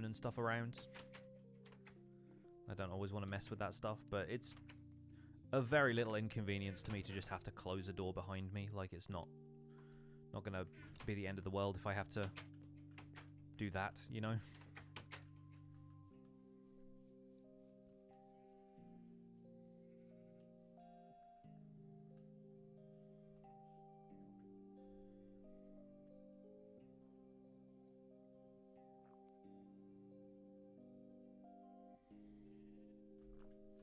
and stuff around. I don't always want to mess with that stuff, but it's a very little inconvenience to me to just have to close a door behind me. Like, it's not gonna be the end of the world if I have to do that, you know?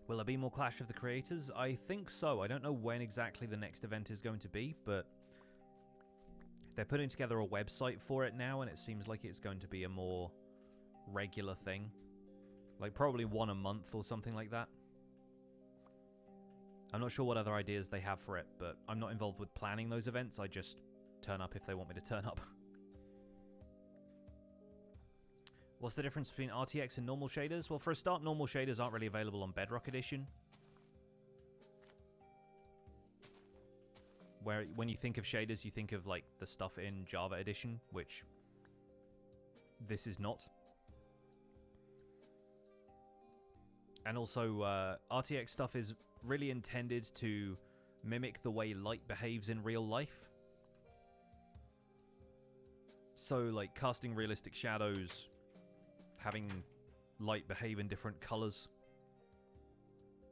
Will there be more Clash of the Creators? I think so. I don't know when exactly the next event is going to be, but they're putting together a website for it now, and it seems like it's going to be a more regular thing. Like, probably one a month or something like that. I'm not sure what other ideas they have for it, but I'm not involved with planning those events. I just turn up if they want me to turn up. What's the difference between RTX and normal shaders? Well, for a start, normal shaders aren't really available on Bedrock Edition. Where, when you think of shaders, you think of, like, the stuff in Java Edition, which this is not. And also, RTX stuff is really intended to mimic the way light behaves in real life. So, like, casting realistic shadows, having light behave in different colors.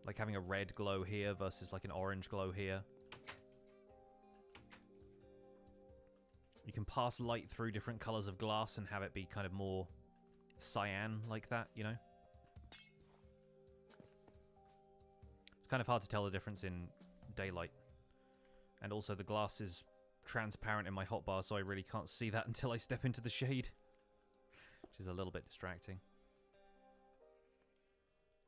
Like having a red glow here versus like an orange glow here. You can pass light through different colors of glass and have it be kind of more cyan like that, you know? It's kind of hard to tell the difference in daylight. And also the glass is transparent in my hotbar, so I really can't see that until I step into the shade. Which is a little bit distracting.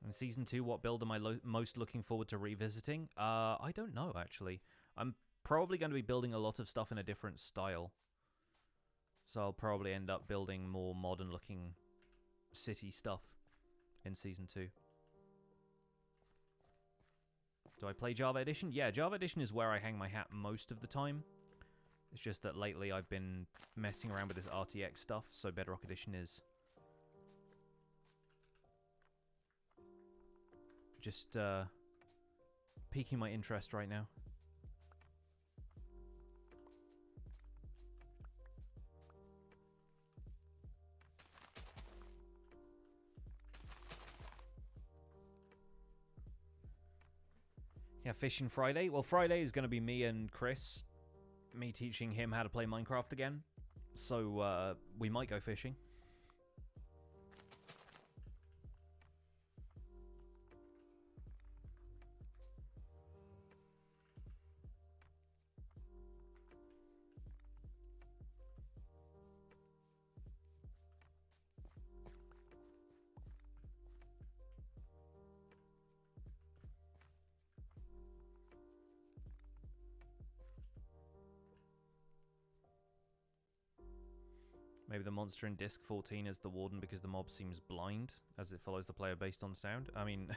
In Season 2, what build am I most looking forward to revisiting? I don't know, actually. I'm probably going to be building a lot of stuff in a different style. So I'll probably end up building more modern-looking city stuff in Season 2. Do I play Java Edition? Yeah, Java Edition is where I hang my hat most of the time. It's just that lately I've been messing around with this RTX stuff, so Bedrock Edition is just piquing my interest right now. Yeah, Fishing Friday. Well, Friday is going to be me and Chris. Me teaching him how to play Minecraft again. So, we might go fishing. Maybe the monster in Disc 14 is the Warden because the mob seems blind, as it follows the player based on sound. I mean,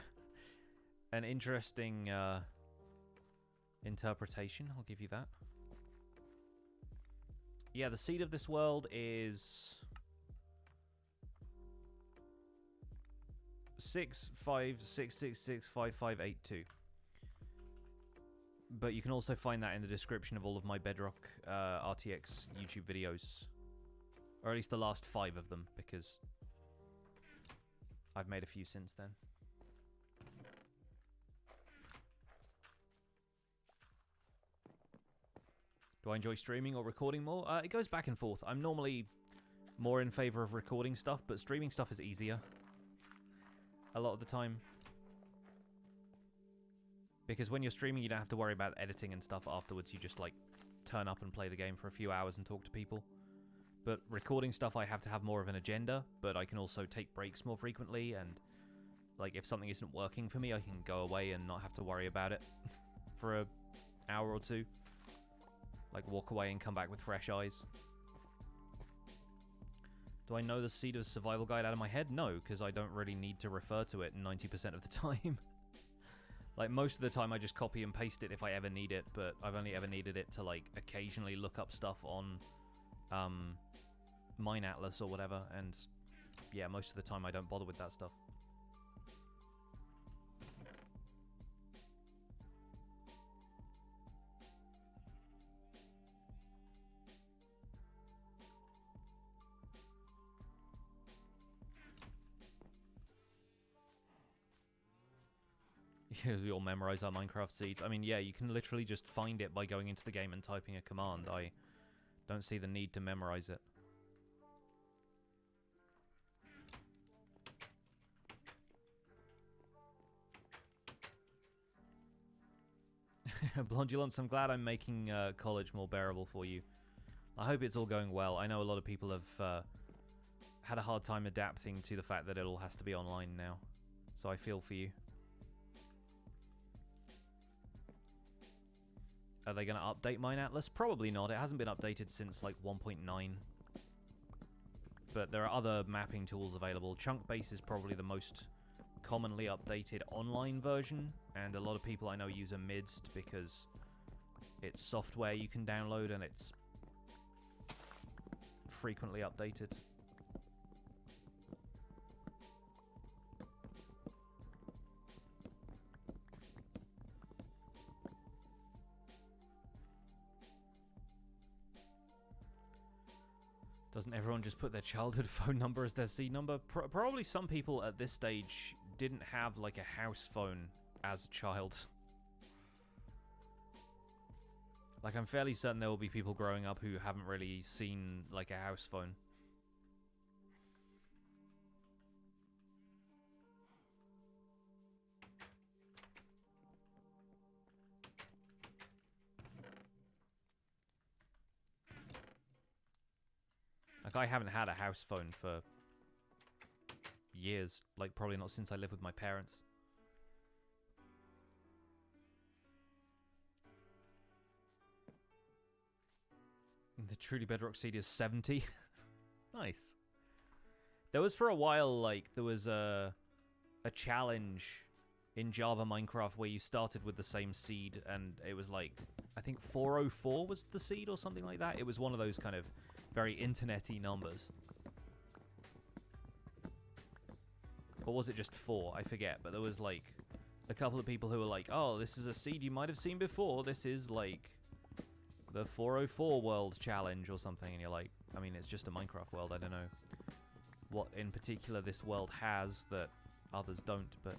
an interesting interpretation, I'll give you that. Yeah, the seed of this world is 656665582. But you can also find that in the description of all of my Bedrock RTX YouTube videos. Or at least the last 5 of them, because I've made a few since then. Do I enjoy streaming or recording more? It goes back and forth. I'm normally more in favor of recording stuff, but streaming stuff is easier a lot of the time. Because when you're streaming, you don't have to worry about editing and stuff afterwards. You just, like, turn up and play the game for a few hours and talk to people. But recording stuff, I have to have more of an agenda, but I can also take breaks more frequently, and, like, if something isn't working for me, I can go away and not have to worry about it for an hour or two. Like, walk away and come back with fresh eyes. Do I know the Seed of Survival Guide out of my head? No, because I don't really need to refer to it 90% of the time. Like, most of the time I just copy and paste it if I ever need it, but I've only ever needed it to, like, occasionally look up stuff on Mine Atlas or whatever, and yeah, most of the time I don't bother with that stuff. You'll memorize our Minecraft seeds. I mean, yeah, you can literally just find it by going into the game and typing a command. I don't see the need to memorize it. Blondulance, I'm glad I'm making college more bearable for you. I hope it's all going well. I know a lot of people have had a hard time adapting to the fact that it all has to be online now. So I feel for you. Are they going to update Mine Atlas? Probably not. It hasn't been updated since like 1.9. But there are other mapping tools available. Chunkbase is probably the most commonly updated online version, and a lot of people I know use a Midst because it's software you can download and it's frequently updated. Doesn't everyone just put their childhood phone number as their seed number? Probably some people at this stage didn't have like a house phone as a child. Like, I'm fairly certain there will be people growing up who haven't really seen like a house phone. Like, I haven't had a house phone for years. Like, probably not since I lived with my parents. The Truly Bedrock seed is 70. Nice. There was for a while, like, there was a challenge in Java Minecraft where you started with the same seed, and it was like, I think 404 was the seed or something like that. It was one of those kind of very internet-y numbers. Or was it just 4? I forget. But there was, like, a couple of people who were like, oh, this is a seed you might have seen before. This is, like, the 404 world challenge or something. And you're like, I mean, it's just a Minecraft world. I don't know what in particular this world has that others don't, but...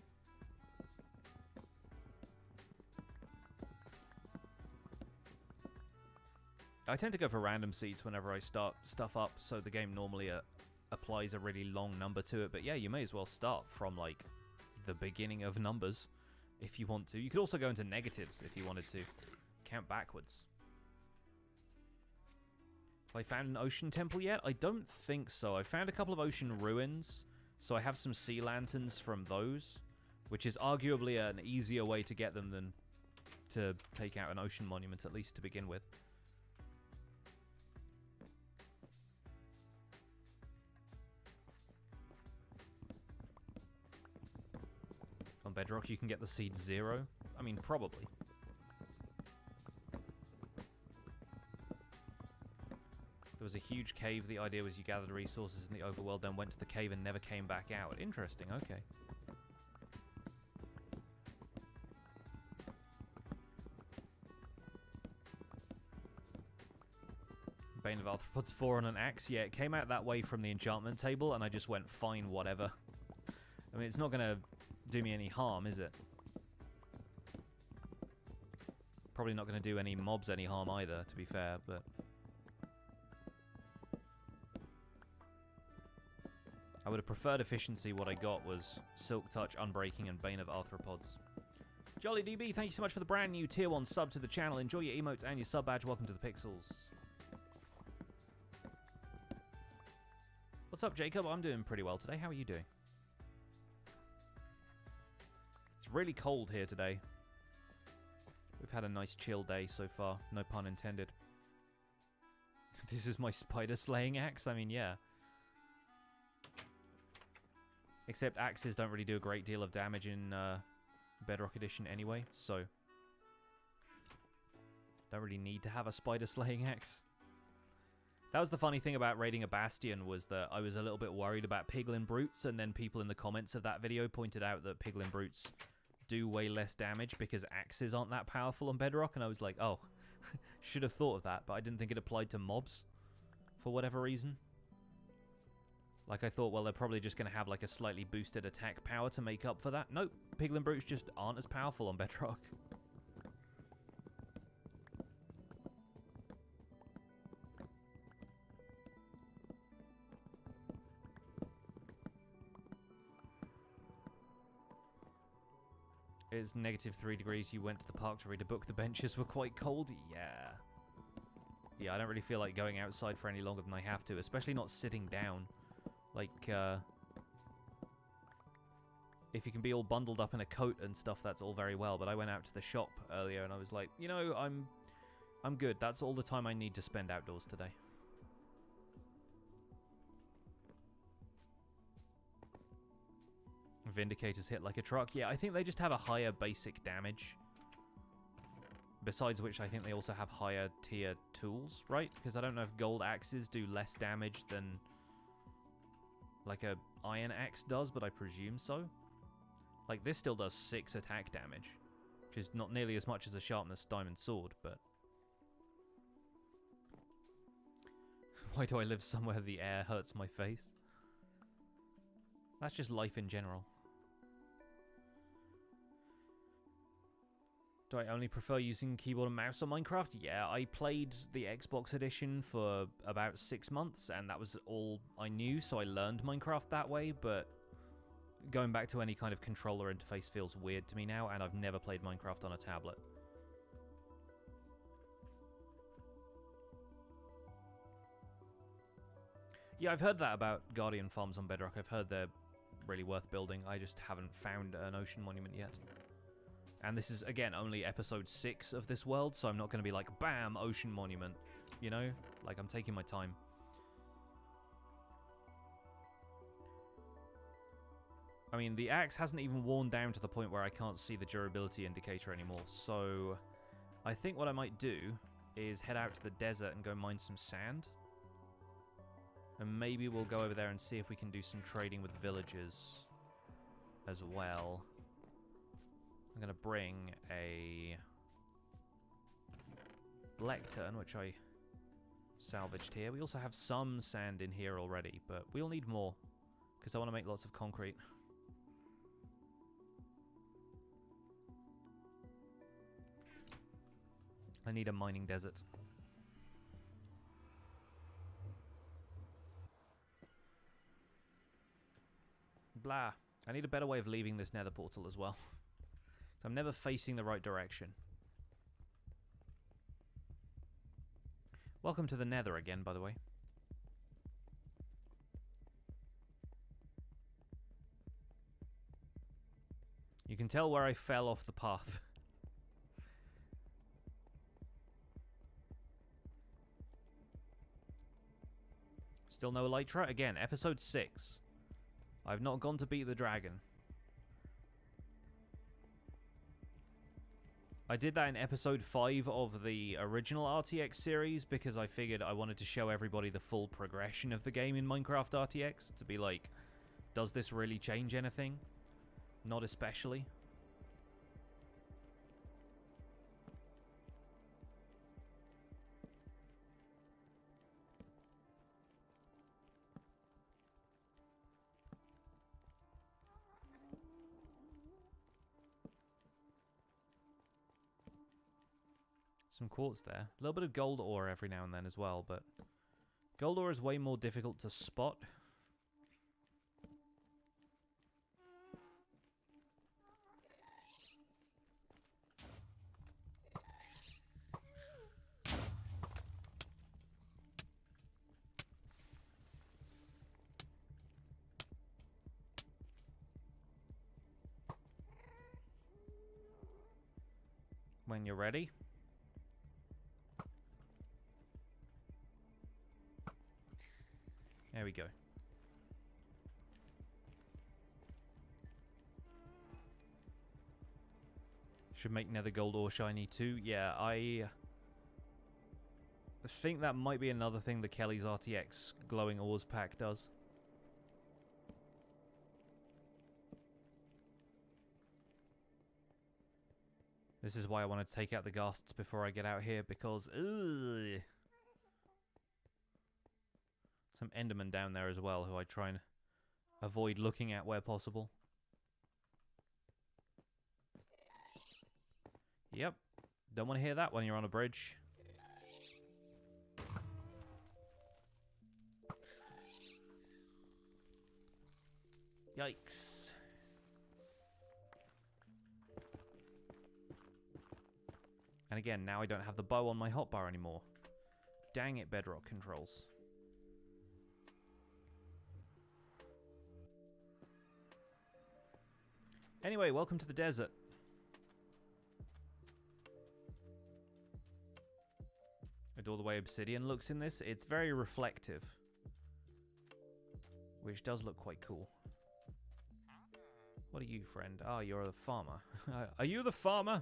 I tend to go for random seeds whenever I start stuff up, so the game normally applies a really long number to it. But yeah, you may as well start from, like, the beginning of numbers if you want to. You could also go into negatives if you wanted to. Count backwards. Have I found an ocean temple yet? I don't think so. I found a couple of ocean ruins, so I have some sea lanterns from those, which is arguably an easier way to get them than to take out an ocean monument, at least to begin with. On Bedrock, you can get the seed 0. I mean, probably. There was a huge cave. The idea was you gathered resources in the overworld, then went to the cave and never came back out. Interesting, okay. Bane of Arthropods 4 on an axe. Yeah, it came out that way from the enchantment table, and I just went, fine, whatever. I mean, it's not going to do me any harm, is it? Probably not going to do any mobs any harm either, to be fair, but... I would have preferred efficiency. What I got was Silk Touch, Unbreaking, and Bane of Arthropods. Jolly DB, thank you so much for the brand new Tier 1 sub to the channel. Enjoy your emotes and your sub badge. Welcome to the Pixels. What's up, Jacob? I'm doing pretty well today. How are you doing? It's really cold here today. We've had a nice chill day so far. No pun intended. This is my spider slaying axe? I mean, yeah. Except axes don't really do a great deal of damage in Bedrock Edition anyway, so... Don't really need to have a spider slaying axe. That was the funny thing about raiding a bastion, was that I was a little bit worried about piglin brutes, and then people in the comments of that video pointed out that piglin brutes do way less damage because axes aren't that powerful on Bedrock, and I was like, oh, should have thought of that, but I didn't think it applied to mobs for whatever reason. Like, I thought, well, they're probably just going to have, like, a slightly boosted attack power to make up for that. Nope, piglin brutes just aren't as powerful on Bedrock. It's -3 degrees. You went to the park to read a book. The benches were quite cold. Yeah. Yeah, I don't really feel like going outside for any longer than I have to, especially not sitting down. Like, if you can be all bundled up in a coat and stuff, that's all very well, but I went out to the shop earlier and I was like, you know, I'm good. That's all the time I need to spend outdoors today. Vindicators hit like a truck. Yeah, I think they just have a higher basic damage. Besides which, I think they also have higher tier tools, right? Because I don't know if gold axes do less damage than like a iron axe does, but I presume so. Like, this still does 6 attack damage, which is not nearly as much as a sharpness diamond sword, but... Why do I live somewhere the air hurts my face? That's just life in general. Do I only prefer using keyboard and mouse on Minecraft? Yeah, I played the Xbox edition for about 6 months, and that was all I knew, so I learned Minecraft that way, but going back to any kind of controller interface feels weird to me now, and I've never played Minecraft on a tablet. Yeah, I've heard that about Guardian farms on Bedrock. I've heard they're really worth building. I just haven't found an ocean monument yet. And this is, again, only episode 6 of this world, so I'm not going to be like, bam, ocean monument. You know? Like, I'm taking my time. I mean, the axe hasn't even worn down to the point where I can't see the durability indicator anymore, so I think what I might do is head out to the desert and go mine some sand. And maybe we'll go over there and see if we can do some trading with villagers as well. I'm going to bring a lectern, which I salvaged here. We also have some sand in here already, but we'll need more because I want to make lots of concrete. I need a mining desert. Blah. I need a better way of leaving this nether portal as well. I'm never facing the right direction. Welcome to the nether again, by the way. You can tell where I fell off the path. Still no elytra? Again, episode 6. I've not gone to beat the dragon. I did that in episode 5 of the original RTX series because I figured I wanted to show everybody the full progression of the game in Minecraft RTX to be like, does this really change anything? Not especially. Some quartz there. A little bit of gold ore every now and then as well, but gold ore is way more difficult to spot. When you're ready. There we go. Should make nether gold ore shiny too. Yeah, I think that might be another thing the Kelly's RTX glowing ores pack does. This is why I want to take out the ghasts before I get out here, because ugh, some Enderman down there as well, who I try and avoid looking at where possible. Yep, don't want to hear that when you're on a bridge. Yikes. And again, now I don't have the bow on my hotbar anymore. Dang it, Bedrock controls. Anyway, welcome to the desert. Adore the way obsidian looks in this. It's very reflective, which does look quite cool. What are you, friend? Ah, you're the farmer. Are you the farmer?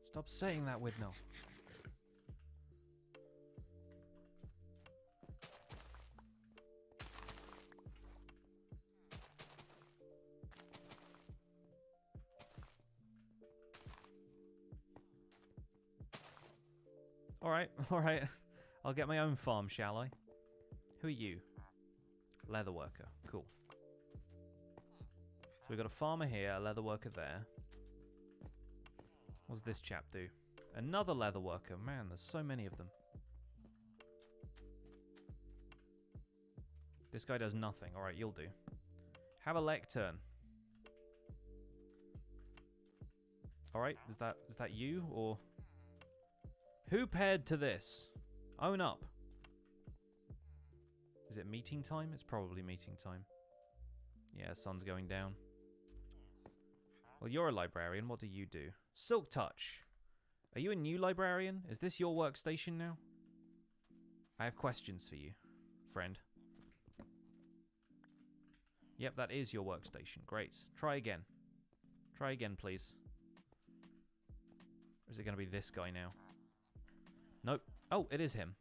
Stop saying that, Widnell. Alright, alright. I'll get my own farm, shall I? Who are you? Leather worker. Cool. So we've got a farmer here, a leather worker there. What does this chap do? Another leather worker. Man, there's so many of them. This guy does nothing. Alright, you'll do. Have a lectern. Alright, is that you, or... Who paired to this? Own up. Is it meeting time? It's probably meeting time. Yeah, sun's going down. Well, you're a librarian. What do you do? Silk Touch. Are you a new librarian? Is this your workstation now? I have questions for you, friend. Yep, that is your workstation. Great. Try again. Try again, please. Or is it going to be this guy now? Nope. Oh, it is him.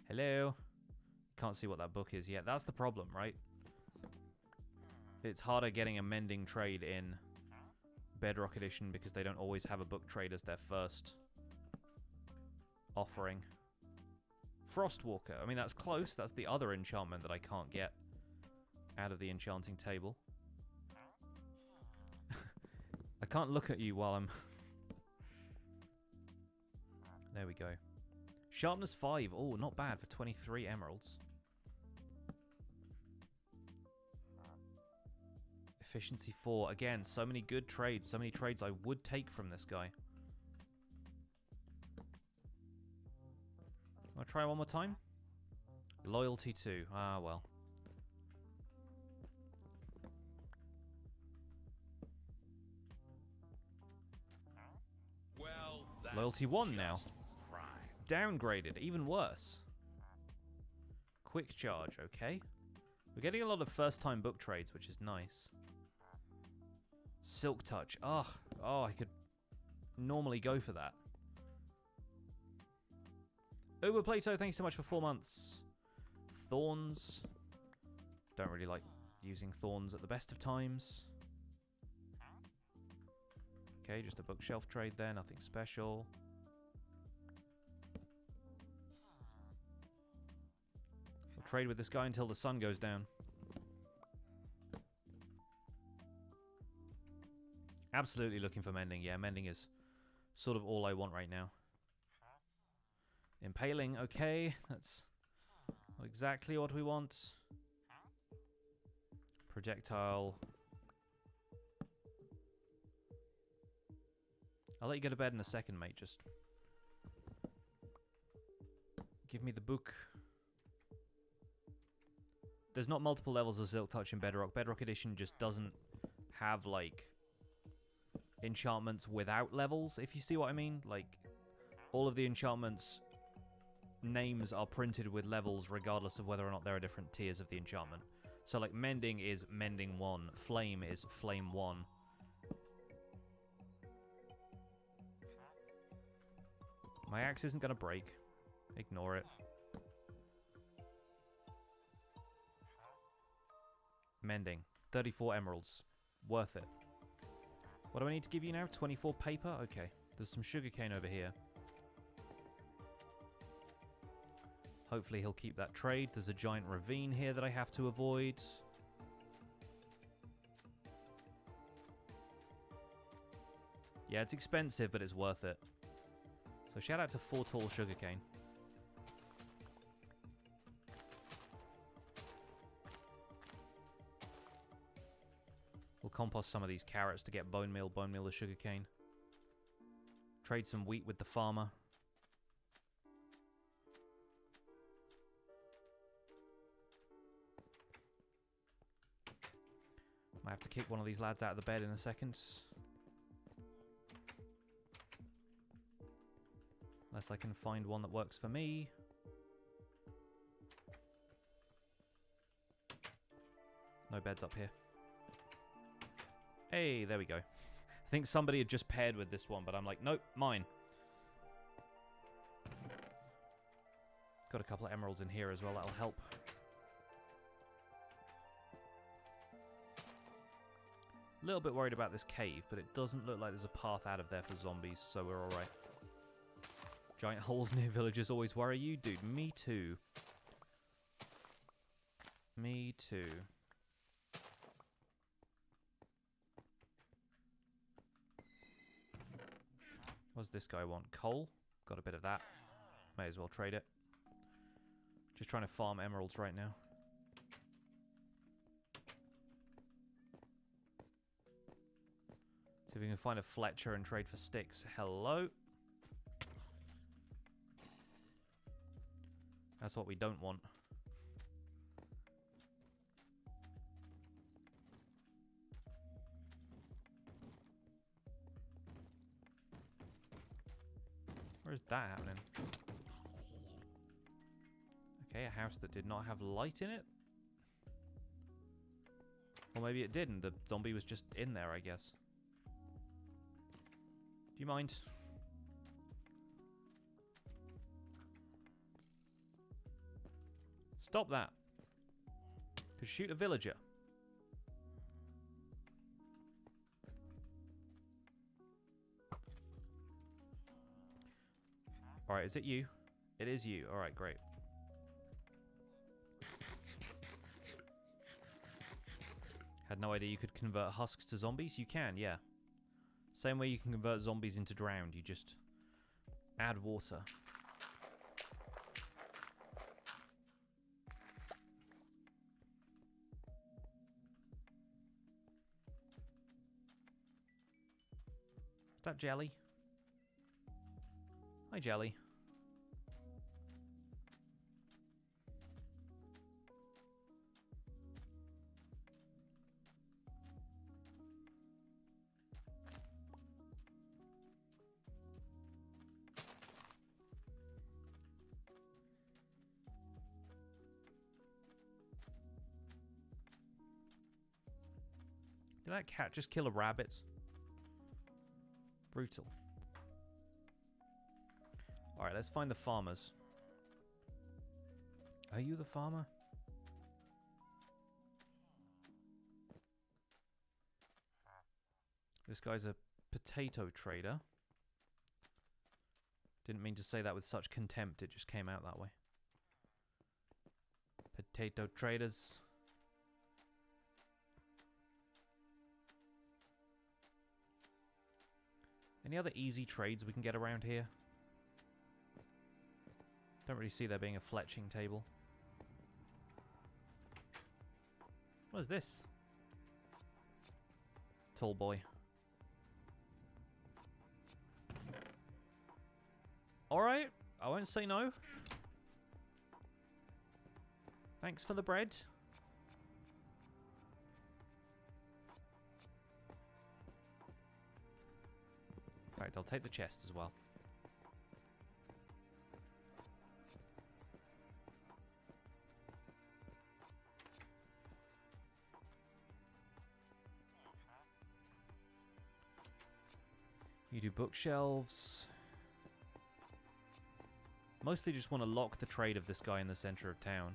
Hello. Can't see what that book is yet. That's the problem, right? It's harder getting a mending trade in Bedrock Edition because they don't always have a book trade as their first offering. Frostwalker. I mean, that's close. That's the other enchantment that I can't get out of the enchanting table. I can't look at you while I'm... There we go. Sharpness 5. Oh, not bad for 23 emeralds. Efficiency 4. Again, so many good trades. So many trades I would take from this guy. Want to try one more time? Loyalty 2. Ah, well. Loyalty 1 now. Downgraded. Even worse. Quick charge. Okay. We're getting a lot of first-time book trades, which is nice. Silk Touch. Oh, I could normally go for that. Uber Plato, thanks so much for 4 months. Thorns. Don't really like using thorns at the best of times. Okay, just a bookshelf trade there, nothing special. We'll trade with this guy until the sun goes down. Absolutely looking for mending. Yeah, mending is sort of all I want right now. Impaling, okay. That's not exactly what we want. Projectile. I'll let you go to bed in a second, mate. Just give me the book. There's not multiple levels of Silk Touch in Bedrock. Bedrock Edition just doesn't have, like, enchantments without levels, if you see what I mean. Like, all of the enchantments names are printed with levels regardless of whether or not there are different tiers of the enchantment. So, like, Mending is Mending 1. Flame is Flame 1. My axe isn't going to break. Ignore it. Mending. 34 emeralds. Worth it. What do I need to give you now? 24 paper? Okay. There's some sugarcane over here. Hopefully he'll keep that trade. There's a giant ravine here that I have to avoid. Yeah, it's expensive, but it's worth it. So shout out to 4 tall sugarcane. We'll compost some of these carrots to get bone meal to sugarcane. Trade some wheat with the farmer. Might have to kick one of these lads out of the bed in a second. Unless I can find one that works for me. No beds up here. Hey, there we go. I think somebody had just paired with this one, but I'm like, nope, mine. Got a couple of emeralds in here as well, that'll help. A little bit worried about this cave, but it doesn't look like there's a path out of there for zombies, so we're alright. Giant holes near villages always worry you? Dude, me too. Me too. What does this guy want? Coal? Got a bit of that. May as well trade it. Just trying to farm emeralds right now. See if we can find a Fletcher and trade for sticks. Hello? That's what we don't want. Where's that happening? Okay, a house that did not have light in it? Or maybe it didn't. The zombie was just in there, I guess. Do you mind? Stop that. Could shoot a villager. Alright, is it you? It is you. Alright, great. Had no idea you could convert husks to zombies. You can, yeah. Same way you can convert zombies into drowned. You just add water. Is that Jelly? Hi, Jelly. Did that cat just kill a rabbit? Brutal. Alright, let's find the farmers. Are you the farmer? This guy's a potato trader. Didn't mean to say that with such contempt, it just came out that way. Potato traders. Any other easy trades we can get around here? Don't really see there being a fletching table. What is this? Tall boy. Alright, I won't say no. Thanks for the bread. In fact, I'll take the chest as well. You do bookshelves. Mostly just want to lock the trade of this guy in the center of town.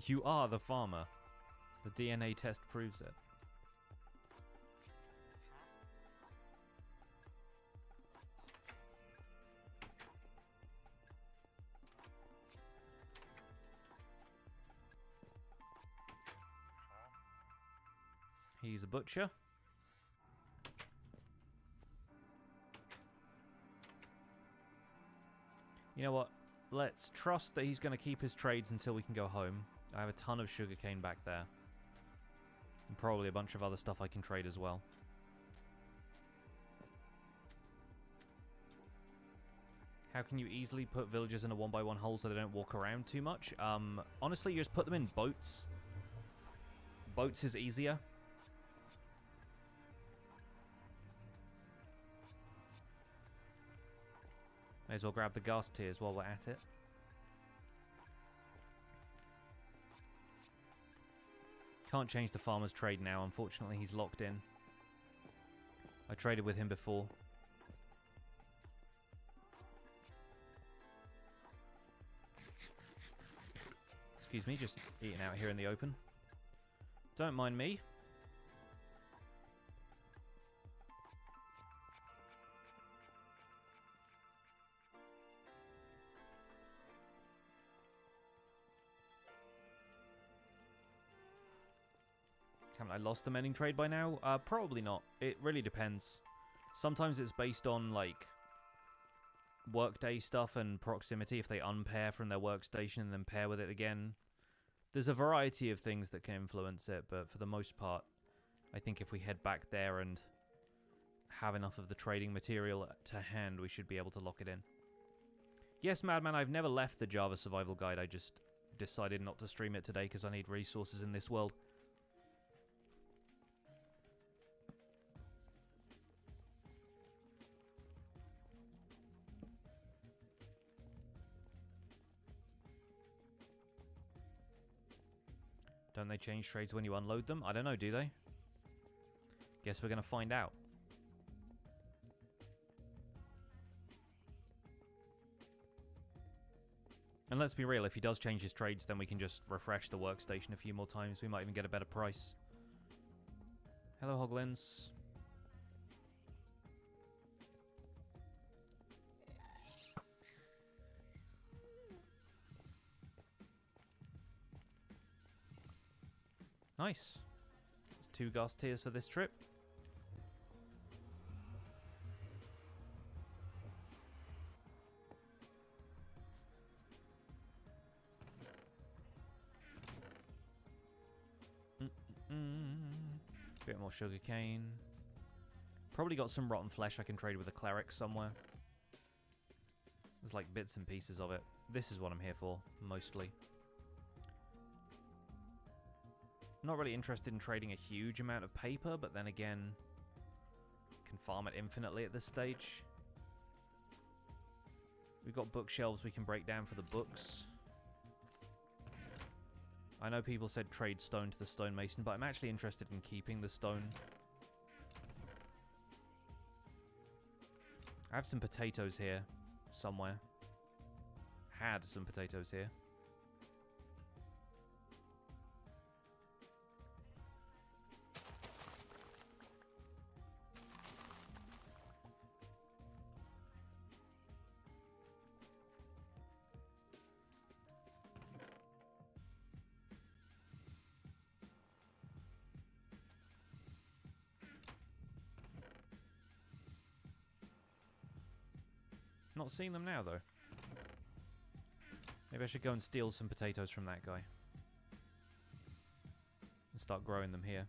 You are the farmer. The DNA test proves it. He's a butcher. You know what? Let's trust that he's going to keep his trades until we can go home. I have a ton of sugarcane back there. And probably a bunch of other stuff I can trade as well. How can you easily put villagers in a 1x1 hole so they don't walk around too much? Honestly, you just put them in boats. Boats is easier. May as well grab the gas tiers while we're at it. Can't change the farmer's trade now. Unfortunately, he's locked in. I traded with him before. Excuse me, just eating out here in the open. Don't mind me. Haven't I lost the mending trade by now? Probably not. It really depends. Sometimes it's based on, like, workday stuff and proximity. If they unpair from their workstation and then pair with it again. There's a variety of things that can influence it, but for the most part, I think if we head back there and have enough of the trading material to hand, we should be able to lock it in. Yes, Madman, I've never left the Java Survival Guide. I just decided not to stream it today because I need resources in this world. Don't they change trades when you unload them? I don't know, do they? Guess we're going to find out. And let's be real, if he does change his trades, then we can just refresh the workstation a few more times. We might even get a better price. Hello, Hoglins. Nice. There's 2 gas tiers for this trip. Bit more sugarcane. Probably got some rotten flesh I can trade with a cleric somewhere. There's like bits and pieces of it. This is what I'm here for, mostly. Not really interested in trading a huge amount of paper, but then again, can farm it infinitely at this stage. We've got bookshelves we can break down for the books. I know people said trade stone to the stonemason, but I'm actually interested in keeping the stone. I have some potatoes here, somewhere. Had some potatoes here. Not seeing them now, though. Maybe I should go and steal some potatoes from that guy. And start growing them here.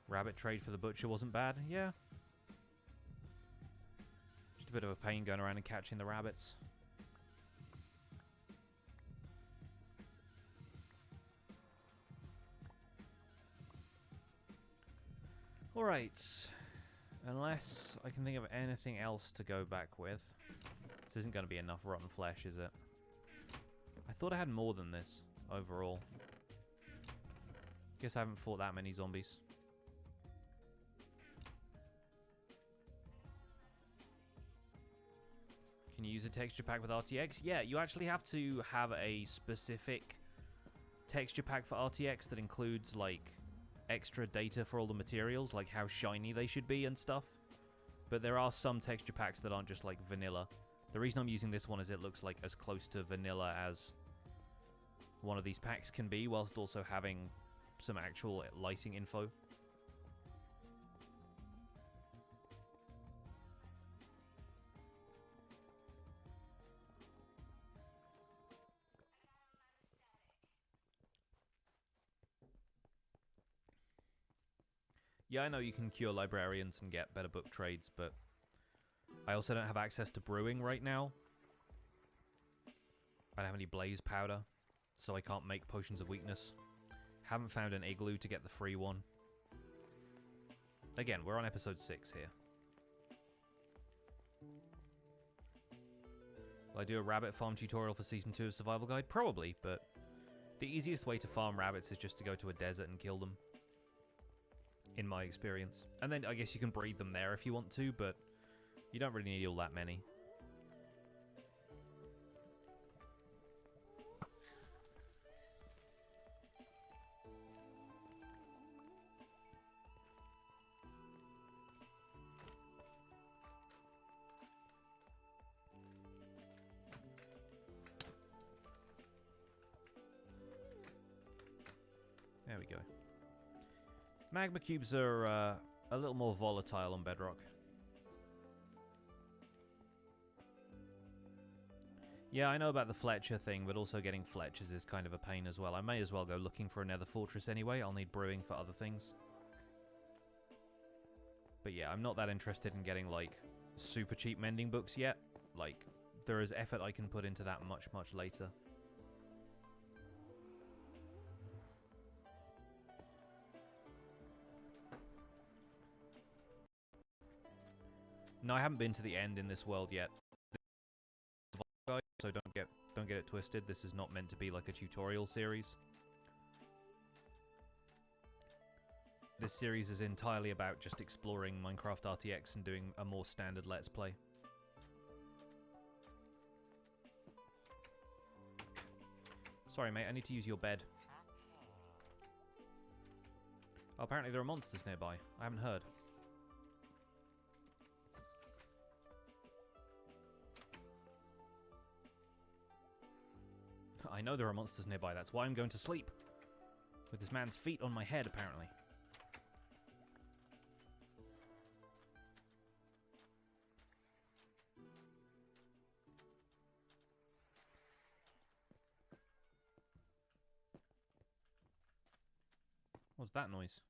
Rabbit trade for the butcher wasn't bad. Yeah. Just a bit of a pain going around and catching the rabbits. Alright. Unless I can think of anything else to go back with. This isn't going to be enough rotten flesh, is it? I thought I had more than this overall. Guess I haven't fought that many zombies. Can you use a texture pack with RTX? Yeah, you actually have to have a specific texture pack for RTX that includes, like, extra data for all the materials, like how shiny they should be and stuff. But there are some texture packs that aren't just, like, vanilla. The reason I'm using this one is it looks like as close to vanilla as one of these packs can be, whilst also having some actual lighting info. Yeah, I know you can cure librarians and get better book trades, but I also don't have access to brewing right now. I don't have any blaze powder, so I can't make potions of weakness. Haven't found an igloo to get the free one. Again, we're on episode 6 here. Will I do a rabbit farm tutorial for season 2 of Survival Guide? Probably, but the easiest way to farm rabbits is just to go to a desert and kill them. In my experience. And then I guess you can breed them there if you want to, but you don't really need all that many. There we go. Magma cubes are a little more volatile on bedrock. Yeah, I know about the Fletcher thing, but also getting Fletchers is kind of a pain as well. I may as well go looking for a nether fortress anyway. I'll need brewing for other things. But yeah, I'm not that interested in getting, like, super cheap mending books yet. Like, there is effort I can put into that much, much later. No, I haven't been to the end in this world yet. So don't get it twisted. This is not meant to be like a tutorial series. This series is entirely about just exploring Minecraft RTX and doing a more standard Let's Play. Sorry, mate, I need to use your bed. Oh, apparently there are monsters nearby. I haven't heard. I know there are monsters nearby, that's why I'm going to sleep. With this man's feet on my head, apparently. What's that noise?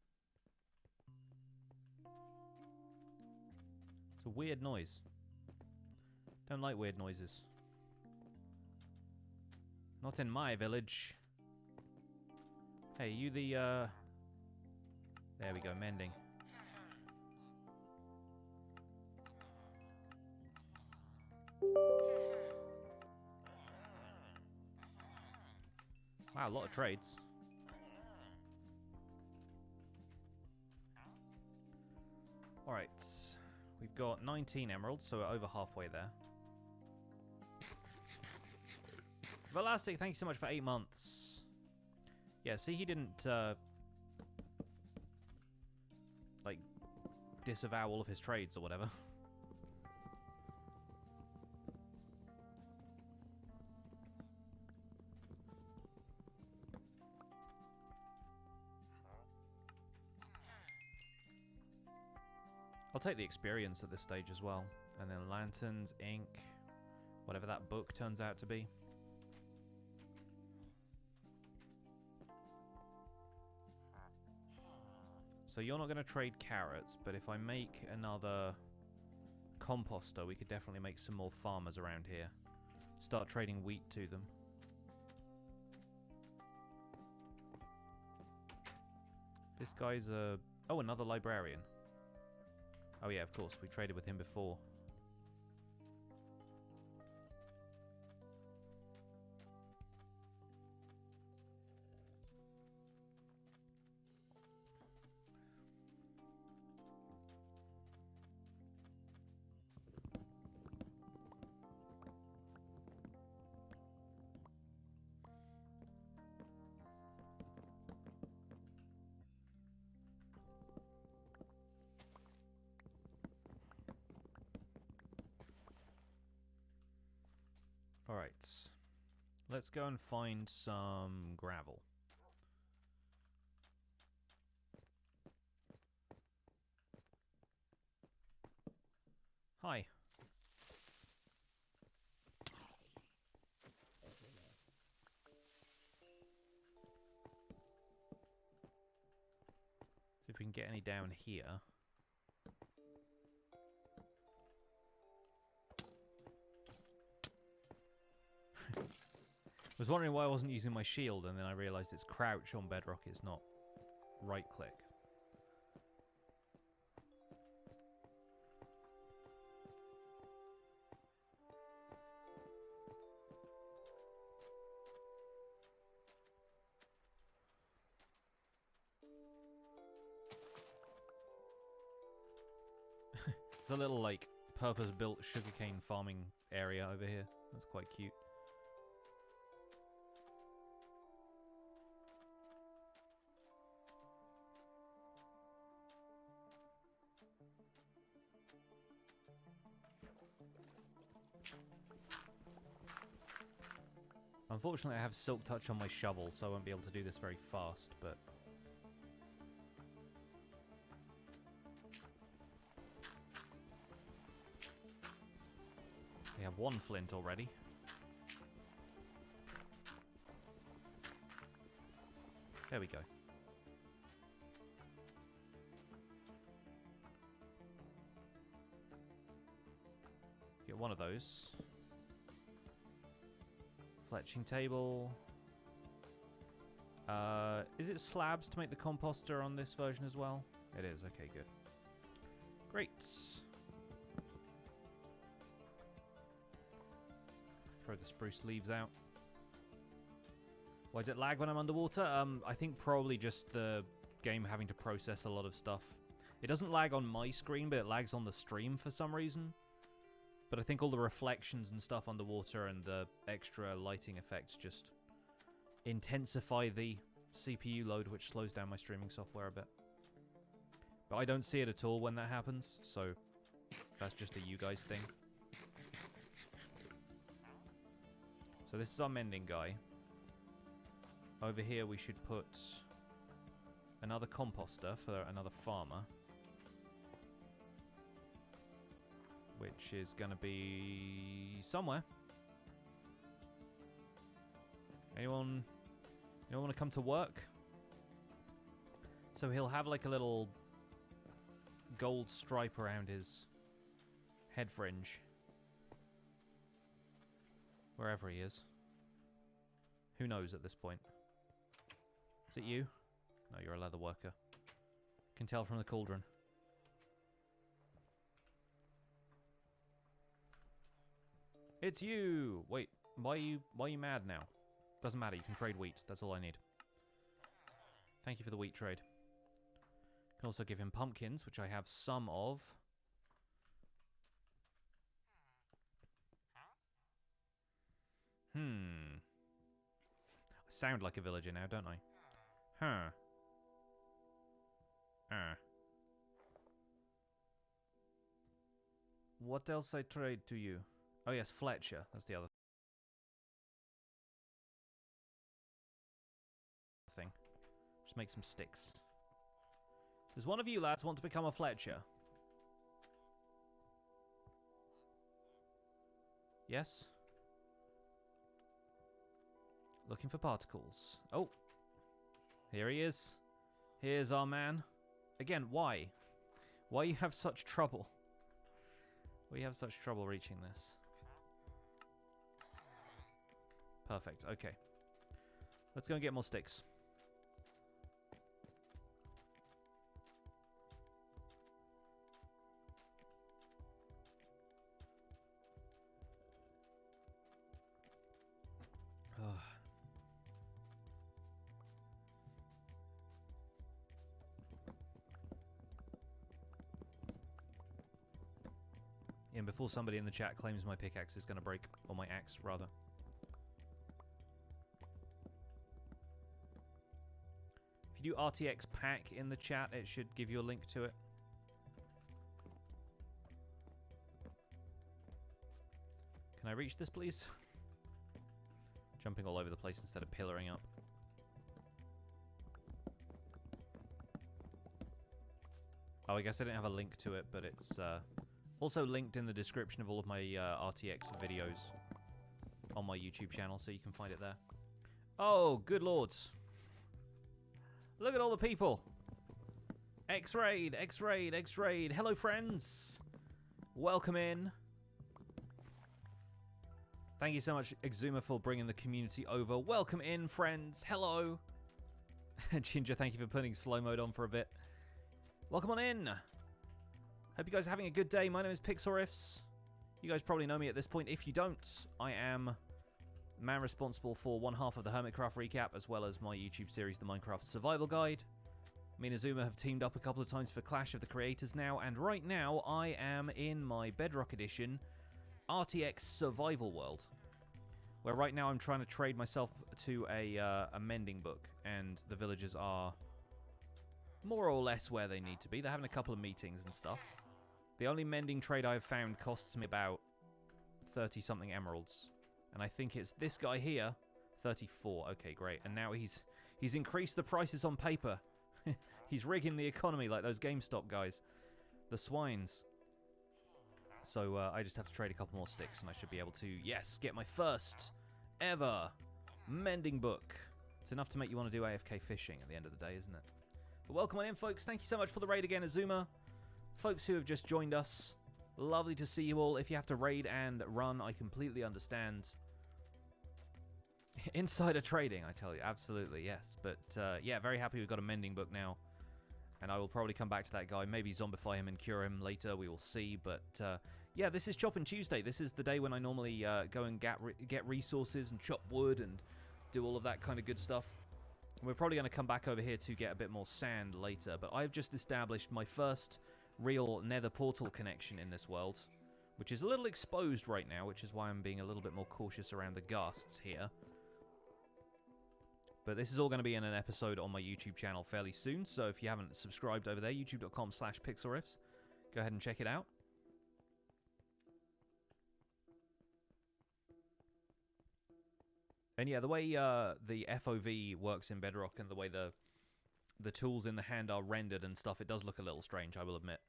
It's a weird noise. Don't like weird noises. Not in my village. Hey, you the, There we go, mending. Wow, a lot of trades. Alright. We've got 19 emeralds, so we're over halfway there. Velastic, thank you so much for 8 months. Yeah, see, he didn't, like, disavow all of his trades or whatever. I'll take the experience at this stage as well. And then lanterns, ink, whatever that book turns out to be. So you're not going to trade carrots, but if I make another composter, we could definitely make some more farmers around here. Start trading wheat to them. This guy's a... Oh, another librarian. Oh yeah, of course. We traded with him before. Alright. Let's go and find some gravel. Hi. See if we can get any down here. I was wondering why I wasn't using my shield, and then I realised it's crouch on bedrock, it's not right click. It's a little, like, purpose-built sugarcane farming area over here. That's quite cute. Unfortunately, I have Silk Touch on my shovel, so I won't be able to do this very fast, but... we have one flint already. There we go. Get one of those. Fletching table. Is it slabs to make the composter on this version as well? It is. Okay, good. Great. Throw the spruce leaves out. Why does it lag when I'm underwater? I think probably just the game having to process a lot of stuff. It doesn't lag on my screen, but it lags on the stream for some reason. But I think all the reflections and stuff underwater and the extra lighting effects just intensify the CPU load, which slows down my streaming software a bit. But I don't see it at all when that happens, so that's just a you guys thing. So this is our mending guy. Over here we should put another composter for another farmer. Which is going to be somewhere. Anyone want to come to work? So he'll have like a little gold stripe around his head fringe. Wherever he is. Who knows at this point? Is it you? No, you're a leather worker. Can tell from the cauldron. It's you! Wait, why are you mad now? Doesn't matter, you can trade wheat. That's all I need. Thank you for the wheat trade. Can also give him pumpkins, which I have some of. I sound like a villager now, don't I? What else I trade to you? Oh yes, Fletcher. That's the other thing. Just make some sticks. Does one of you lads want to become a Fletcher? Yes? Looking for particles. Oh. Here he is. Here's our man. Again, why? Why you have such trouble? Why you have such trouble reaching this? Perfect, okay. Let's go and get more sticks. in before somebody in the chat claims my pickaxe is going to break. Or my axe, rather. If you do RTX pack in the chat, it should give you a link to it. Can I reach this, please? Jumping all over the place instead of pillaring up. Oh, I guess I didn't have a link to it, but it's also linked in the description of all of my RTX videos on my YouTube channel, so you can find it there. Oh, good lords. Look at all the people. X-Raid, X-Raid, X-Raid. Hello, friends. Welcome in. Thank you so much, Exuma, for bringing the community over. Welcome in, friends. Hello. Ginger, thank you for putting slow mode on for a bit. Welcome on in. Hope you guys are having a good day. My name is Pixelriffs. You guys probably know me at this point. If you don't, I am man responsible for one half of the Hermitcraft recap, as well as my YouTube series, The Minecraft Survival Guide. Me and Azuma have teamed up a couple of times for Clash of the Creators now, and right now I am in my Bedrock Edition RTX Survival World, where right now I'm trying to trade myself to a mending book, and the villagers are more or less where they need to be. They're having a couple of meetings and stuff. The only mending trade I've found costs me about 30-something emeralds. And I think it's this guy here, 34. Okay, great. And now he's increased the prices on paper. He's rigging the economy like those GameStop guys. The swines. So I just have to trade a couple more sticks and I should be able to, yes, get my first ever mending book. It's enough to make you want to do AFK fishing at the end of the day, isn't it? But welcome on in, folks. Thank you so much for the raid again, Azuma. Folks who have just joined us, lovely to see you all. If you have to raid and run, I completely understand. Insider trading, I tell you. Absolutely, yes. But, yeah, very happy we've got a mending book now. And I will probably come back to that guy. Maybe zombify him and cure him later. We will see. But, yeah, this is Chopping Tuesday. This is the day when I normally go and get resources and chop wood and do all of that kind of good stuff. We're probably going to come back over here to get a bit more sand later. But I've just established my first real nether portal connection in this world, which is a little exposed right now, which is why I'm being a little bit more cautious around the ghasts here. But this is all going to be in an episode on my YouTube channel fairly soon, so if you haven't subscribed over there, youtube.com/pixelriffs, go ahead and check it out. And yeah, the way the FOV works in Bedrock and the way the tools in the hand are rendered and stuff, it does look a little strange, I will admit.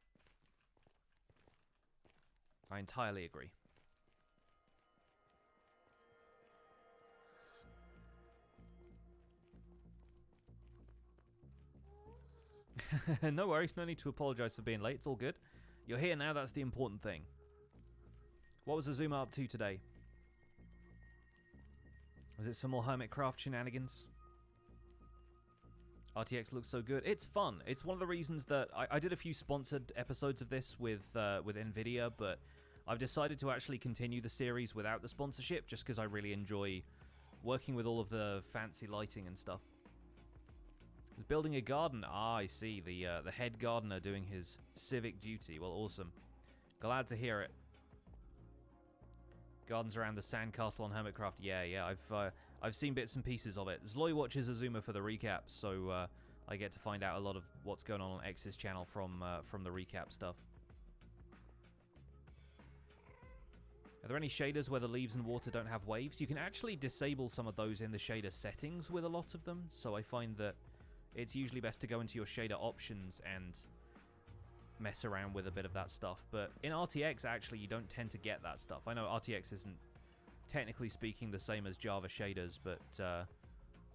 I entirely agree. No worries, no need to apologize for being late, it's all good. You're here now, that's the important thing. What was Azuma up to today? Was it some more Hermitcraft shenanigans? RTX looks so good. It's fun. It's one of the reasons that I did a few sponsored episodes of this with Nvidia, but I've decided to actually continue the series without the sponsorship just because I really enjoy working with all of the fancy lighting and stuff. Building a garden. Ah, I see. The head gardener doing his civic duty. Well, awesome. Glad to hear it. Gardens around the sandcastle on Hermitcraft. Yeah. I've seen bits and pieces of it. Zloy watches Azuma for the recap, so I get to find out a lot of what's going on X's channel from the recap stuff. Are there any shaders where the leaves and water don't have waves? You can actually disable some of those in the shader settings with a lot of them, so I find that it's usually best to go into your shader options and mess around with a bit of that stuff. But in RTX, actually, you don't tend to get that stuff. I know RTX isn't, technically speaking, the same as Java shaders, but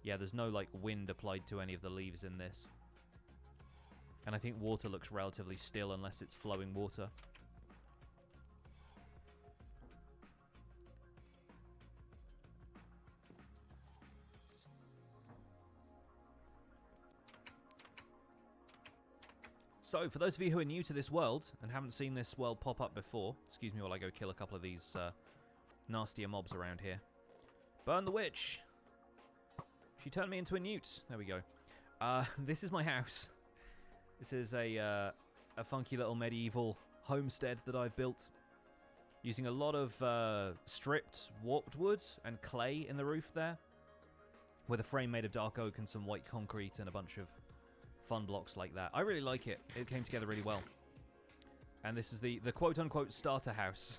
yeah, there's no like wind applied to any of the leaves in this. And I think water looks relatively still unless it's flowing water. So, for those of you who are new to this world and haven't seen this world pop up before, excuse me while I go kill a couple of these nastier mobs around here. Burn the witch! She turned me into a newt. There we go. This is my house. This is a funky little medieval homestead that I've built. Using a lot of stripped warped wood and clay in the roof there, with a frame made of dark oak and some white concrete and a bunch of fun blocks like that. I really like it. It came together really well. And this is the quote-unquote starter house.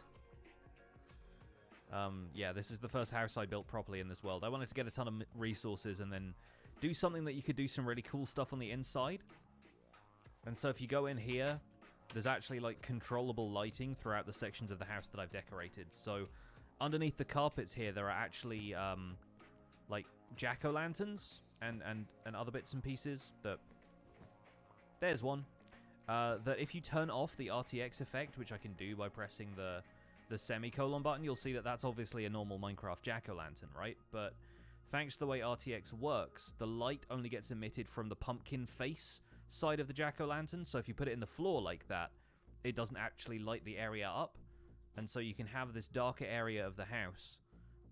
Yeah, this is the first house I built properly in this world. I wanted to get a ton of resources and then do something that you could do some really cool stuff on the inside. And so if you go in here, there's actually like controllable lighting throughout the sections of the house that I've decorated. So underneath the carpets here, there are actually like jack-o'-lanterns and other bits and pieces that... There's one. That if you turn off the RTX effect, which I can do by pressing the semicolon button, you'll see that that's obviously a normal Minecraft jack-o'-lantern, right? But thanks to the way RTX works, the light only gets emitted from the pumpkin face side of the jack-o'-lantern. So if you put it in the floor like that, it doesn't actually light the area up. And so you can have this darker area of the house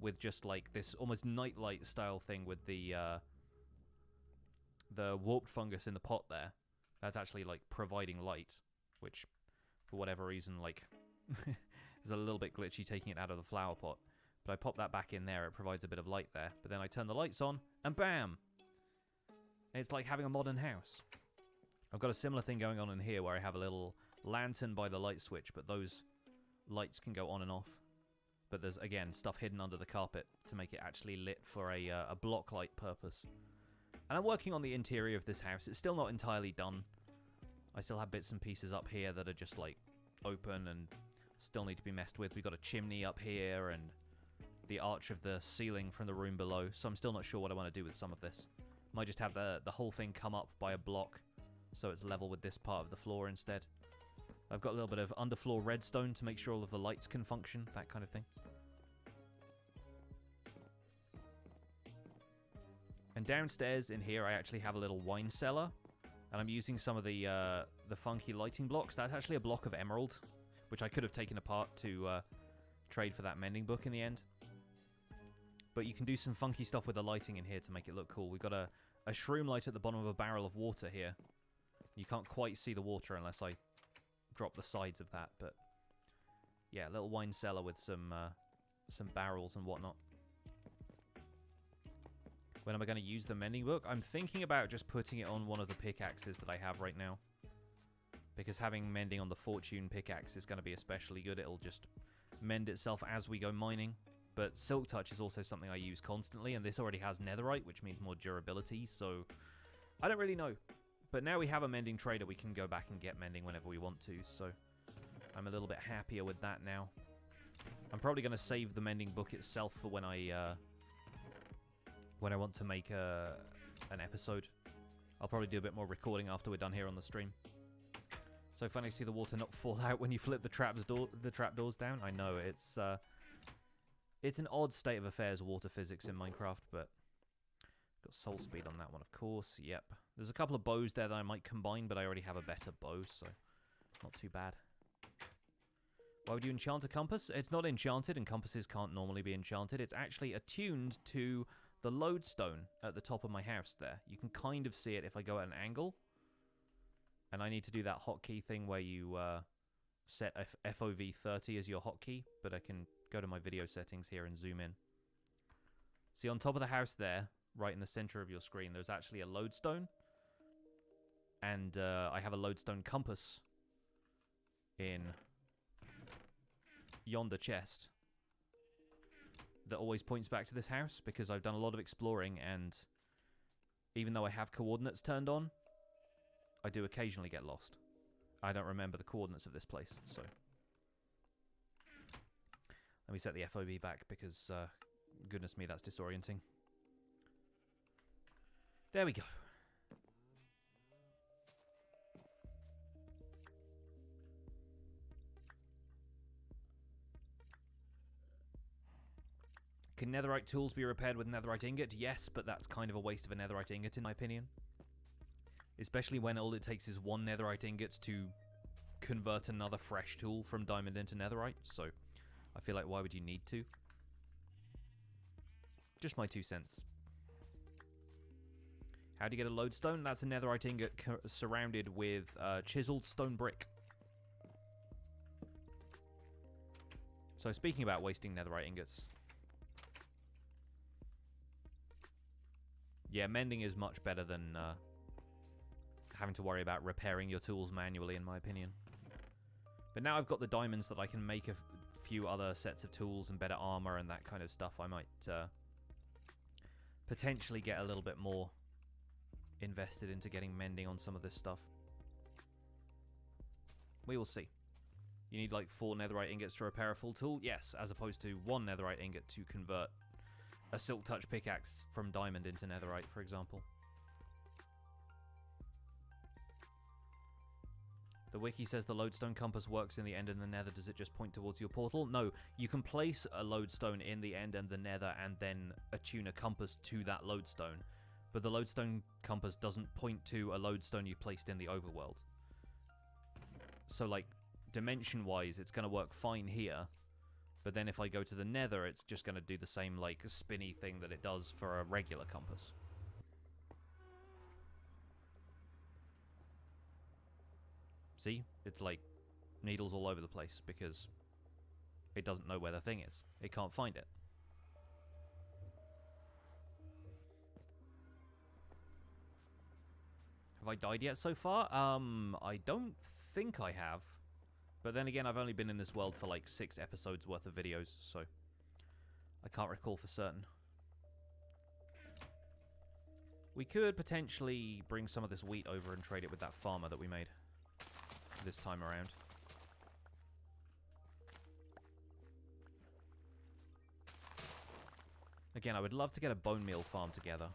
with just like this almost nightlight style thing with the warped fungus in the pot there. That's actually like providing light, which for whatever reason like is a little bit glitchy taking it out of the flower pot. But I pop that back in there, it provides a bit of light there. But then I turn the lights on and bam! It's like having a modern house. I've got a similar thing going on in here where I have a little lantern by the light switch, but those lights can go on and off. But there's, again, stuff hidden under the carpet to make it actually lit for a block light purpose. And I'm working on the interior of this house. It's still not entirely done. I still have bits and pieces up here that are just, like, open and still need to be messed with. We've got a chimney up here and the arch of the ceiling from the room below, so I'm still not sure what I want to do with some of this. Might just have the whole thing come up by a block, so it's level with this part of the floor instead. I've got a little bit of underfloor redstone to make sure all of the lights can function, that kind of thing. And downstairs in here, I actually have a little wine cellar, and I'm using some of the funky lighting blocks. That's actually a block of emerald, which I could have taken apart to trade for that mending book in the end. But you can do some funky stuff with the lighting in here to make it look cool. We've got a shroom light at the bottom of a barrel of water here. You can't quite see the water unless I drop the sides of that, but yeah, a little wine cellar with some barrels and whatnot. When am I going to use the mending book? I'm thinking about just putting it on one of the pickaxes that I have right now, because having mending on the fortune pickaxe is going to be especially good. It'll just mend itself as we go mining. But Silk Touch is also something I use constantly, and this already has netherite, which means more durability, so I don't really know. But now we have a mending trader, we can go back and get mending whenever we want to, so I'm a little bit happier with that now. I'm probably going to save the mending book itself for when I want to make an episode. I'll probably do a bit more recording after we're done here on the stream. So funny to see the water not fall out when you flip the trapdoors down. I know, it's an odd state of affairs, water physics in Minecraft, but got soul speed on that one, of course. Yep. There's a couple of bows there that I might combine, but I already have a better bow, so not too bad. Why would you enchant a compass? It's not enchanted, and compasses can't normally be enchanted. It's actually attuned to the lodestone at the top of my house there. You can kind of see it if I go at an angle. And I need to do that hotkey thing where you set FOV 30 as your hotkey, but I can go to my video settings here and zoom in. See, on top of the house there, right in the center of your screen, there's actually a lodestone. And I have a lodestone compass in yonder chest that always points back to this house, because I've done a lot of exploring, and even though I have coordinates turned on, I do occasionally get lost. I don't remember the coordinates of this place, so let me set the FOV back, because goodness me, that's disorienting. There we go. Can netherite tools be repaired with netherite ingot? Yes, but that's kind of a waste of a netherite ingot in my opinion. Especially when all it takes is one netherite ingot to convert another fresh tool from diamond into netherite, so I feel like why would you need to? Just my 2 cents. How do you get a lodestone? That's a netherite ingot surrounded with chiseled stone brick. So speaking about wasting netherite ingots. Yeah, mending is much better than having to worry about repairing your tools manually, in my opinion. But now I've got the diamonds that I can make a few other sets of tools and better armor and that kind of stuff. I might potentially get a little bit more invested into getting mending on some of this stuff. We will see. You need like 4 netherite ingots to repair a full tool? Yes, as opposed to 1 netherite ingot to convert a silk touch pickaxe from diamond into netherite, for example. The wiki says the lodestone compass works in the end and the nether. Does it just point towards your portal? No, you can place a lodestone in the end and the nether and then attune a compass to that lodestone. But the lodestone compass doesn't point to a lodestone you've placed in the overworld. So, like, dimension-wise, it's going to work fine here. But then if I go to the nether, it's just going to do the same, like, spinny thing that it does for a regular compass. See? It's like needles all over the place because it doesn't know where the thing is. It can't find it. Have I died yet so far? I don't think I have. But then again, I've only been in this world for like 6 episodes worth of videos, so I can't recall for certain. We could potentially bring some of this wheat over and trade it with that farmer that we made this time around. Again, I would love to get a bone meal farm together.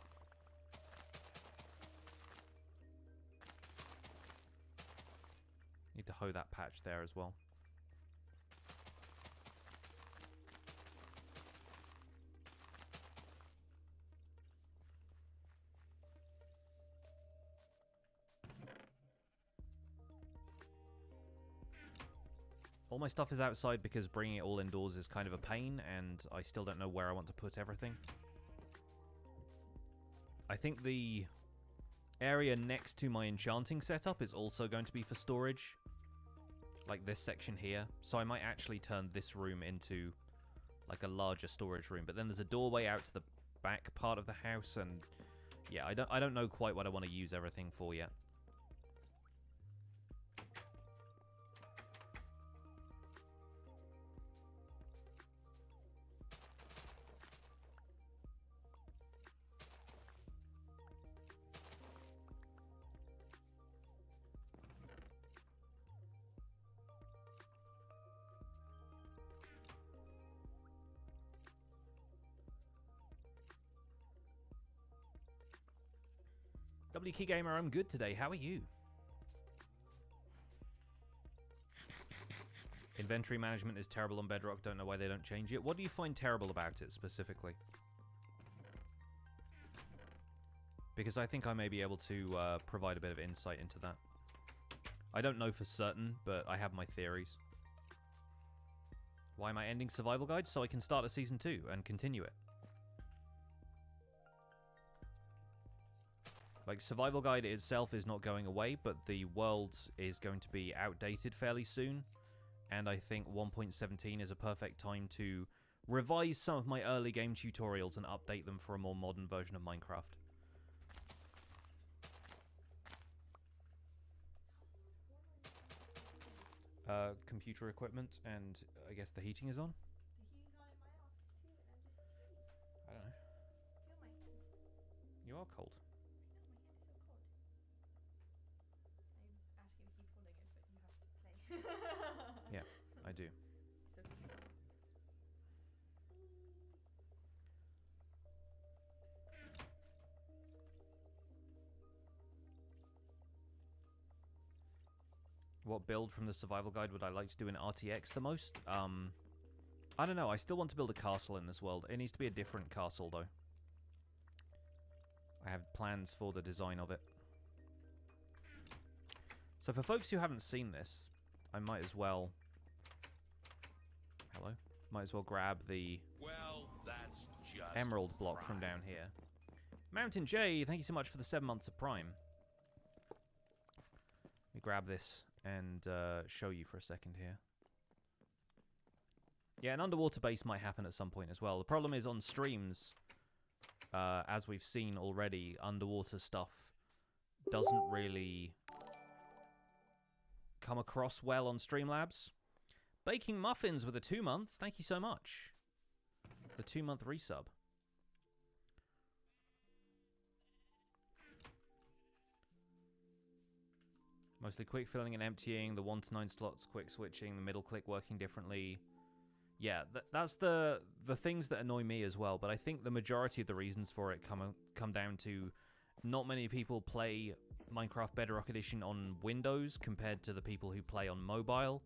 Need to hoe that patch there as well. All my stuff is outside because bringing it all indoors is kind of a pain, and I still don't know where I want to put everything. I think the area next to my enchanting setup is also going to be for storage. Like this section here. So I might actually turn this room into like a larger storage room. But then there's a doorway out to the back part of the house, and yeah, I don't know quite what I want to use everything for yet. WK Gamer, I'm good today. How are you? Inventory management is terrible on Bedrock. Don't know why they don't change it. What do you find terrible about it specifically? Because I think I may be able to provide a bit of insight into that. I don't know for certain, but I have my theories. Why am I ending Survival Guide? So I can start a Season 2 and continue it. Like, Survival Guide itself is not going away, but the world is going to be outdated fairly soon. And I think 1.17 is a perfect time to revise some of my early game tutorials and update them for a more modern version of Minecraft. Computer equipment, and I guess the heating is on? The heating's on in my house too, and I'm just asleep. I don't know. Feel my hand. You are cold. I know, my hand is so cold. I ask you to keep holding it, but you have to play. Yeah, I do. So cute. What build from the Survival Guide would I like to do in RTX the most? I don't know. I still want to build a castle in this world. It needs to be a different castle, though. I have plans for the design of it. So for folks who haven't seen this, I might as well... Hello? Might as well grab the that's just emerald block from down here. Mountain J, thank you so much for the 7 months of Prime. Let me grab this and show you for a second here. Yeah, an underwater base might happen at some point as well. The problem is on streams, as we've seen already, underwater stuff doesn't really come across well on Streamlabs. Baking Muffins with the 2 months. Thank you so much. The 2-month resub. Mostly quick filling and emptying, the 1 to 9 slots, quick switching, the middle click working differently. Yeah, that's the things that annoy me as well, but I think the majority of the reasons for it come down to not many people play Minecraft Bedrock Edition on Windows compared to the people who play on mobile,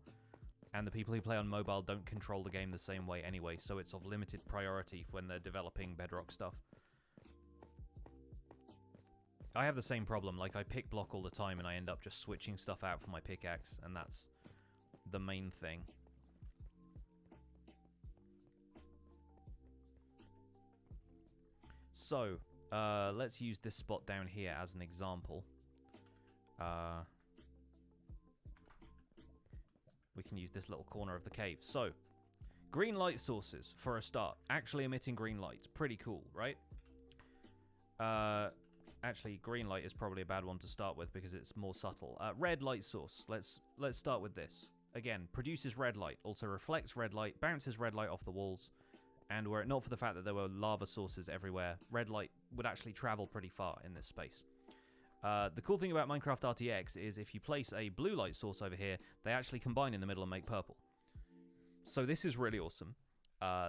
and the people who play on mobile don't control the game the same way anyway, so it's of limited priority when they're developing Bedrock stuff. I have the same problem, like I pick block all the time and I end up just switching stuff out for my pickaxe, and that's the main thing. So, let's use this spot down here as an example. We can use this little corner of the cave. So, green light sources, for a start. Actually emitting green light. Pretty cool, right? Actually, green light is probably a bad one to start with because it's more subtle. Red light source. Let's start with this. Again, produces red light. Also reflects red light. Bounces red light off the walls. And were it not for the fact that there were lava sources everywhere, red light would actually travel pretty far in this space. The cool thing about Minecraft RTX is if you place a blue light source over here, they actually combine in the middle and make purple. So this is really awesome.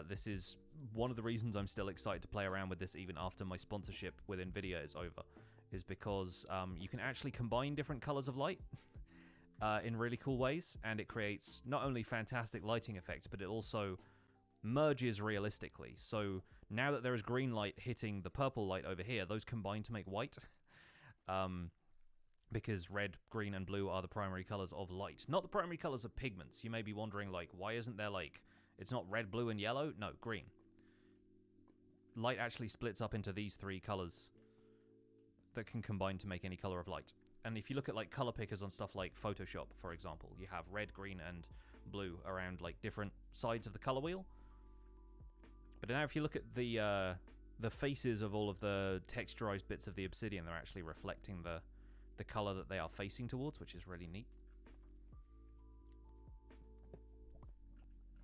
This is one of the reasons I'm still excited to play around with this even after my sponsorship with Nvidia is over, is because you can actually combine different colors of light in really cool ways, and it creates not only fantastic lighting effects, but it also merges realistically. So now that there is green light hitting the purple light over here, those combine to make white. Because red, green, and blue are the primary colors of light. Not the primary colors of pigments. You may be wondering, like, why isn't there, like, it's not red, blue, and yellow? No, green. Light actually splits up into these 3 colors that can combine to make any color of light. And if you look at, like, color pickers on stuff like Photoshop, for example, you have red, green, and blue around, like, different sides of the color wheel. But now if you look at the faces of all of the texturized bits of the obsidian, they're actually reflecting the color that they are facing towards, which is really neat.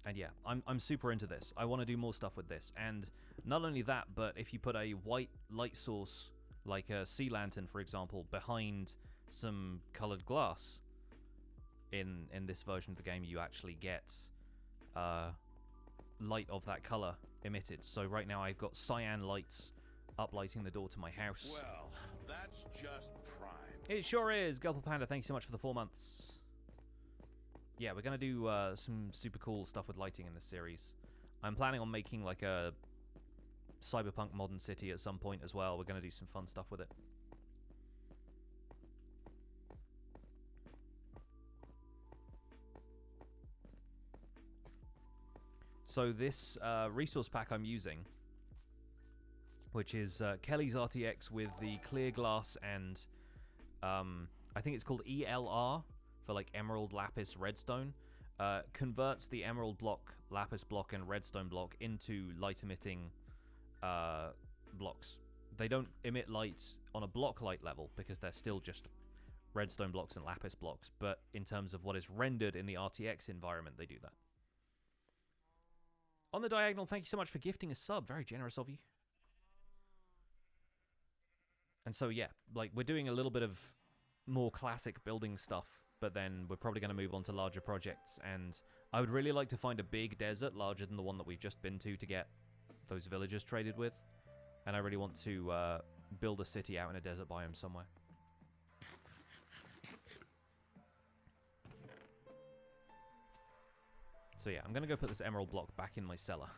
And yeah, I'm super into this. I want to do more stuff with this. And not only that, but if you put a white light source, like a sea lantern, for example, behind some colored glass in this version of the game, you actually get light of that color emitted. So right now I've got cyan lights uplighting the door to my house. Well, that's just prime. It sure is. Gulple Panda, thanks so much for the 4 months. Yeah, we're going to do some super cool stuff with lighting in this series. I'm planning on making like a cyberpunk modern city at some point as well. We're going to do some fun stuff with it. So this resource pack I'm using, which is Kelly's RTX with the clear glass and I think it's called ELR for like emerald, lapis, redstone, converts the emerald block, lapis block, and redstone block into light emitting blocks. They don't emit light on a block light level because they're still just redstone blocks and lapis blocks, but in terms of what is rendered in the RTX environment, they do that. On the diagonal, thank you so much for gifting a sub. Very generous of you. And so, yeah, like, we're doing a little bit of more classic building stuff, but then we're probably going to move on to larger projects, and I would really like to find a big desert larger than the one that we've just been to get those villagers traded with, and I really want to build a city out in a desert biome somewhere. So yeah, I'm going to go put this emerald block back in my cellar.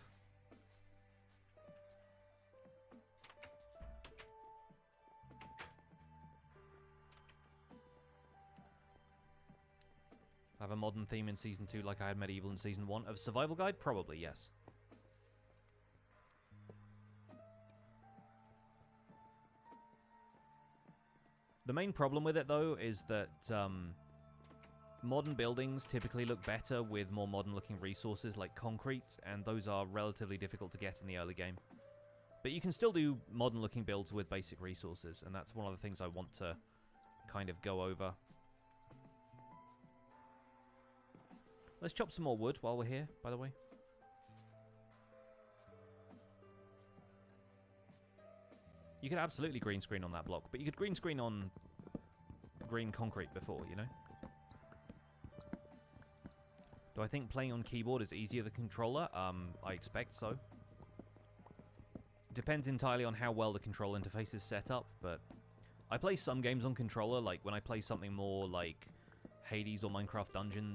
Have a modern theme in Season 2 like I had Medieval in Season 1 of Survival Guide? Probably, yes. The main problem with it, though, is that Modern buildings typically look better with more modern-looking resources like concrete, and those are relatively difficult to get in the early game. But you can still do modern-looking builds with basic resources, and that's one of the things I want to kind of go over. Let's chop some more wood while we're here, by the way. You could absolutely green screen on that block, but you could green screen on green concrete before, you know? Do I think playing on keyboard is easier than controller? I expect so. Depends entirely on how well the control interface is set up, but I play some games on controller, like when I play something more like Hades or Minecraft Dungeons,